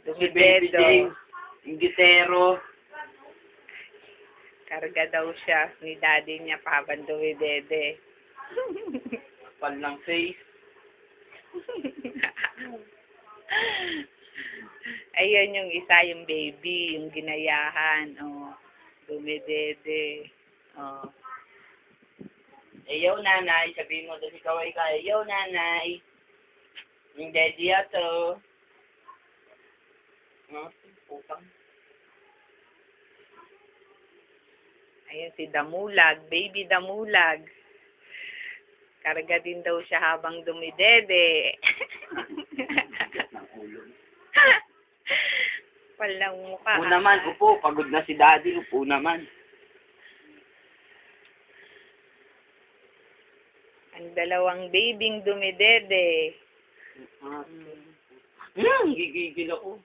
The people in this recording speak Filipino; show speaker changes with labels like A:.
A: Si Baby
B: Dumidedo.
A: James, yung gitero.
B: Karga daw siya ni daddy niya pa habang dumidede.
A: Pal ng face.
B: Ayun yung isa, yung baby, yung ginayahan. Oh, dumidede. Oh.
A: Ayaw nanay, sabihin mo doon ikaw ay kaya. Ayaw nanay. Yung daddy ato. Putang.
B: Ayun si Damulag, baby Damulag. Karga din daw siya habang dumidede. Walang mukha.
A: Upo naman, upo. Pagod na si daddy, upo naman.
B: Ang dalawang babing dumidede.
A: Gigigil ako.